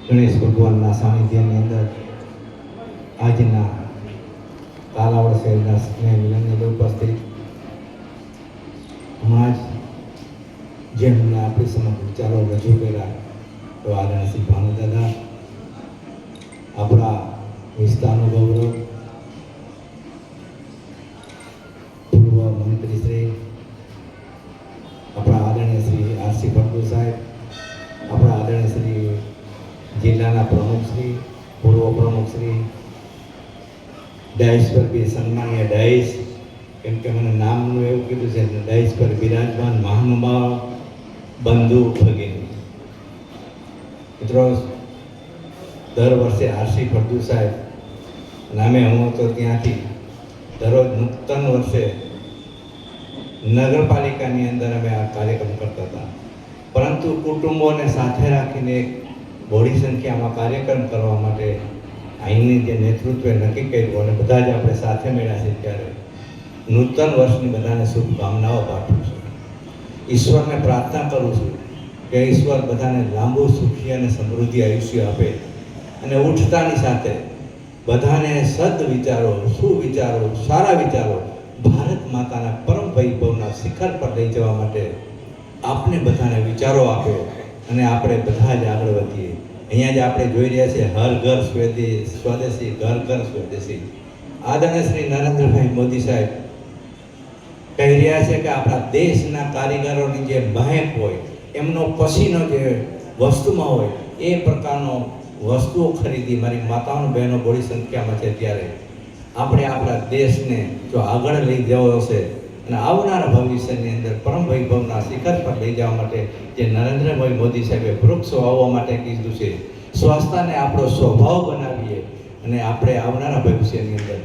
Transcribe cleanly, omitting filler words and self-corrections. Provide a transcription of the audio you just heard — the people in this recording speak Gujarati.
ગણેશ ભગવાનના સાનિધ્યની અંદર આજના કાલાવડ શહેરના સ્નેહ મિલનની ઉપસ્થિત હમણાં જ જેમને આપણી સમક્ષ વિચારો રજૂ કર્યા તો આદરણીય શ્રી ભાનુદાદા, આપણા વિસ્તારનું ગૌરવ, પૂર્વ મંત્રી શ્રી આપણા આદરણીય શ્રી આરસી ફળદુ સાહેબ, આપણા આદરણીય શ્રી જિલ્લાના પ્રમુખશ્રી, પૂર્વ પ્રમુખશ્રી, ડાયસ પર બી સન્માનીય ડાયસ, કેમ કે મને નામનું એવું કીધું છે, ડાયસ પર બિરાજમાન મહાનુભાવ બંધુ ભગીની મિત્રો, દર વર્ષે આરસી ફળદુ સાહેબ નામે હું તો ત્યાંથી દરરોજ નૂતન વર્ષે નગરપાલિકાની અંદર અમે આ કાર્યક્રમ કરતા હતા, પરંતુ કુટુંબોને સાથે રાખીને એક બહોળી સંખ્યામાં કાર્યક્રમ કરવા માટે અહીંની જે નેતૃત્વે નક્કી કર્યું અને બધા જ આપણે સાથે મળ્યા છે, ત્યારે નૂતન વર્ષની બધાને શુભકામનાઓ પાઠવું છું. ઈશ્વરને પ્રાર્થના કરું છું કે ઈશ્વર બધાને લાંબુ, સુખી અને સમૃદ્ધિ આયુષ્ય આપે અને ઉઠતાની સાથે બધાને સદવિચારો, સુવિચારો, સારા વિચારો ભારત માતાના પરમ વૈભવના શિખર પર લઈ જવા માટે આપને બધાને વિચારો આપે અને આપણે બધા જ આગળ વધીએ. અહીંયા જ આપણે જોઈ રહ્યા છીએ હર ઘર સ્વદેશી, ઘર ઘર સ્વદેશી. આદરણીય શ્રી નરેન્દ્રભાઈ મોદી સાહેબ કહી રહ્યા છે કે આપણા દેશના કારીગરોની જે મહેક હોય, એમનો પસીનો જે વસ્તુમાં હોય, એ પ્રકારનો વસ્તુઓ ખરીદી મારી માતાઓનો બહેનો બહોળી સંખ્યામાં છે, ત્યારે આપણે આપણા દેશને જો આગળ લઈ જવો હશે અને આવનારા ભવિષ્યની અંદર પરમ વૈભવના શિખર પર લઈ જવા માટે જે નરેન્દ્રભાઈ મોદી સાહેબે વૃક્ષો વાવવા માટે કીધું છે, સ્વચ્છતાને આપણો સ્વભાવ બનાવીએ અને આપણે આવનારા ભવિષ્યની અંદર